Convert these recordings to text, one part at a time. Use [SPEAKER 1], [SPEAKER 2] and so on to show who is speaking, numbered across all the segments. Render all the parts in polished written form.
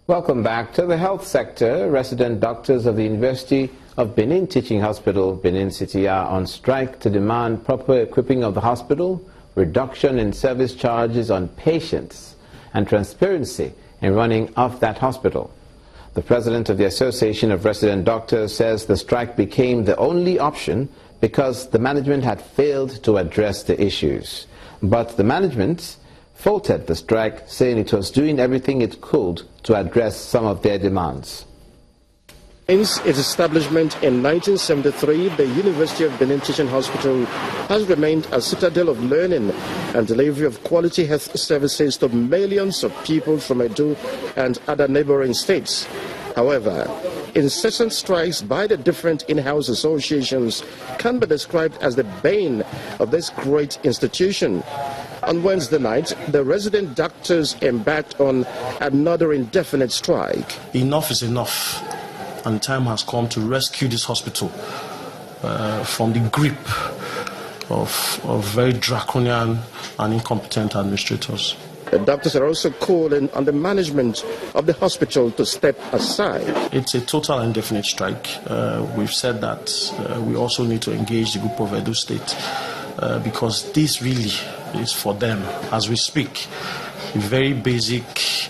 [SPEAKER 1] Welcome back. To the health sector, resident doctors of the University of Benin Teaching Hospital, Benin City, are on strike to demand proper equipping of the hospital, reduction in service charges on patients, and transparency in running of that hospital. The president of the Association of Resident Doctors says the strike became the only option because the management had failed to address the issues. But the management faulted the strike, saying it was doing everything it could to address some of their demands.
[SPEAKER 2] Since its establishment in 1973, the University of Benin Teaching Hospital has remained a citadel of learning and delivery of quality health services to millions of people from Edo and other neighboring states. However, incessant strikes by the different in-house associations can be described as the bane of this great institution. On Wednesday night, the resident doctors embarked on another indefinite strike.
[SPEAKER 3] Enough is enough, and time has come to rescue this hospital from the grip of very draconian and incompetent administrators.
[SPEAKER 2] The doctors are also calling on the management of the hospital to step aside.
[SPEAKER 3] It's a total indefinite strike. We've said that we also need to engage the group of Edo State because this really is for them as we speak. Very basic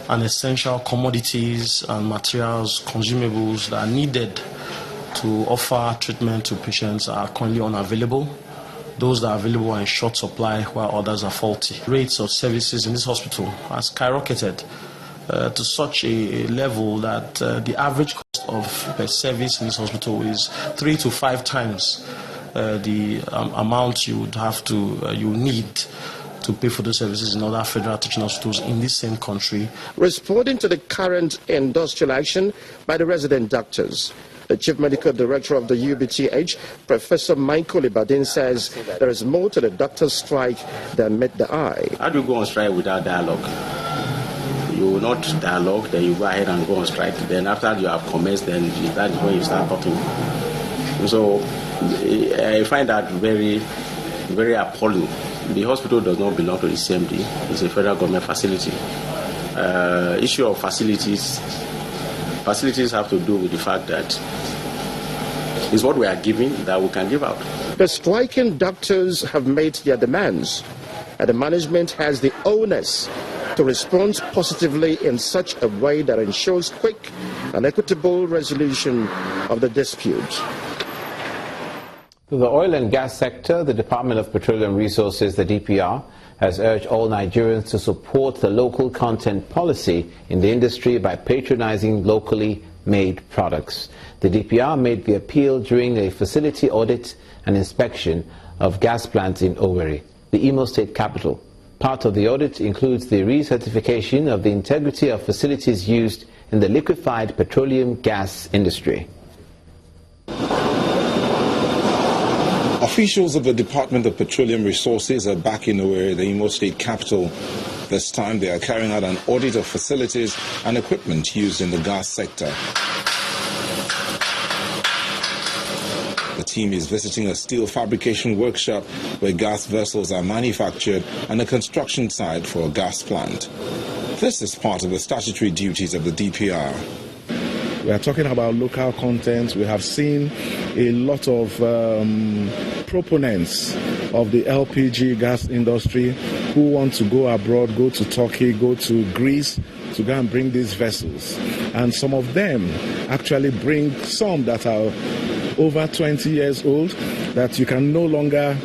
[SPEAKER 3] and essential commodities and materials, consumables that are needed to offer treatment to patients are currently unavailable. Those that are available are in short supply while others are faulty. Rates of services in this hospital has skyrocketed to such a level that the average cost of per service in this hospital is 3 to 5 times the amount you would have to you need to pay for those services in other federal teaching hospitals in this same country.
[SPEAKER 2] Responding to the current industrial action by the resident doctors, the Chief Medical Director of the UBTH, Professor Michael Ibadin, says there is more to the doctor's strike than met the eye.
[SPEAKER 4] How do you go on strike without dialogue? You will not dialogue, then you go ahead and go on strike. Then after you have commenced, then that is when you start talking. So I find that very, very appalling. The hospital does not belong to the CMD. It's a federal government facility. Issue of facilities have to do with the fact that it's what we are giving that we can give out.
[SPEAKER 2] The striking doctors have made their demands, and the management has the onus to respond positively in such a way that ensures quick and equitable resolution of the dispute.
[SPEAKER 1] To the oil and gas sector, the Department of Petroleum Resources, the DPR, has urged all Nigerians to support the local content policy in the industry by patronizing locally made products. The DPR made the appeal during a facility audit and inspection of gas plants in Owerri, the Imo State capital. Part of the audit includes the recertification of the integrity of facilities used in the liquefied petroleum gas industry.
[SPEAKER 5] Officials of the Department of Petroleum Resources are back in Owerri, the Imo State capital. This time they are carrying out an audit of facilities and equipment used in the gas sector. The team is visiting a steel fabrication workshop where gas vessels are manufactured and a construction site for a gas plant. This is part of the statutory duties of the DPR.
[SPEAKER 6] We are talking about local content. We have seen a lot of proponents of the LPG gas industry who want to go abroad, go to Turkey, go to Greece to go and bring these vessels. And some of them actually bring some that are over 20 years old that you can no longer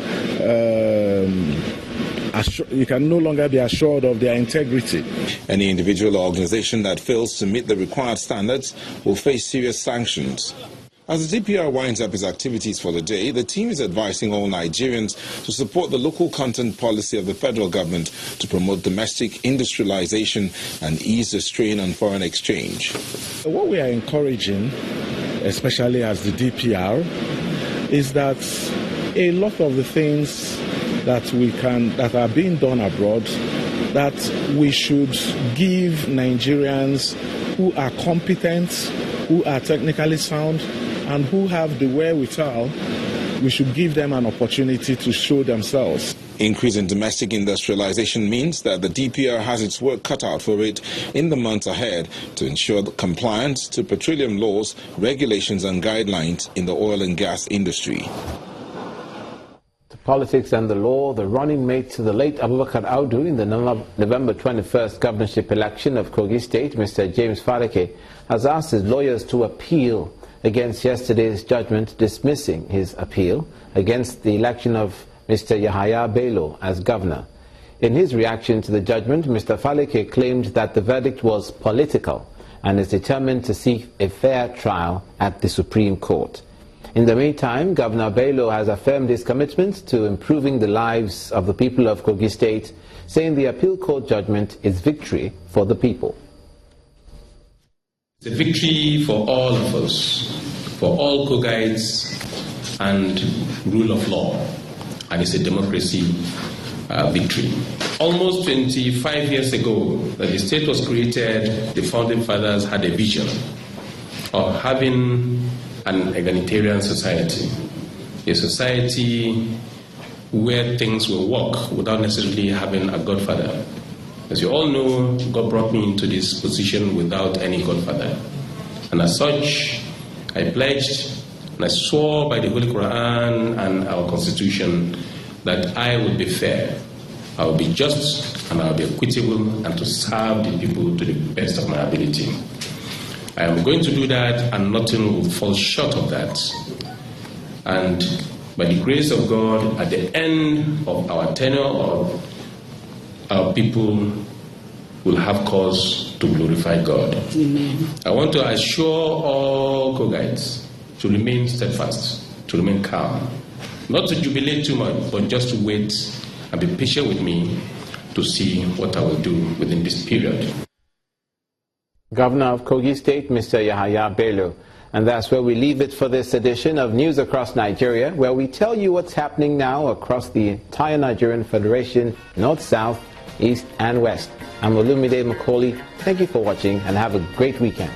[SPEAKER 6] be assured of their integrity.
[SPEAKER 5] Any individual or organization that fails to meet the required standards will face serious sanctions. As the DPR winds up its activities for the day, the team is advising all Nigerians to support the local content policy of the federal government to promote domestic industrialization and ease the strain on foreign exchange.
[SPEAKER 6] What we are encouraging, especially as the DPR, is that a lot of the things that are being done abroad, that we should give Nigerians who are competent, who are technically sound, and who have the wherewithal we should give them an opportunity to show themselves.
[SPEAKER 5] Increase in domestic industrialization means that the DPR has its work cut out for it in the months ahead to ensure the compliance to petroleum laws, regulations and guidelines in the oil and gas industry.
[SPEAKER 1] To politics and the law, the running mate to the late Abubakar Audu in the November 21st governorship election of Kogi State, Mr. James Faleke, has asked his lawyers to appeal against yesterday's judgment dismissing his appeal against the election of Mr. Yahaya Bello as governor. In his reaction to the judgment, Mr. Faleke claimed that the verdict was political and is determined to seek a fair trial at the Supreme Court. In the meantime, Governor Bello has affirmed his commitment to improving the lives of the people of Kogi State, saying the appeal court judgment is victory for the people.
[SPEAKER 7] It's a victory for all of us, for all Kogites, and rule of law. And it's a democracy victory. Almost 25 years ago, that the state was created, the founding fathers had a vision of having an egalitarian society, a society where things will work without necessarily having a godfather. As you all know, God brought me into this position without any godfather. And as such, I pledged and I swore by the Holy Quran and our Constitution that I would be fair, I will be just, and I will be equitable, and to serve the people to the best of my ability. I am going to do that, and nothing will fall short of that. And by the grace of God, at the end of our tenure, our people will have cause to glorify God. Amen. I want to assure all Kogites to remain steadfast, to remain calm, not to jubilate too much, but just to wait and be patient with me to see what I will do within this period.
[SPEAKER 1] Governor of Kogi State, Mr. Yahaya Bello. And that's where we leave it for this edition of News Across Nigeria, where we tell you what's happening now across the entire Nigerian Federation, North, South, East and West. I'm Olumide Macaulay. Thank you for watching and have a great weekend.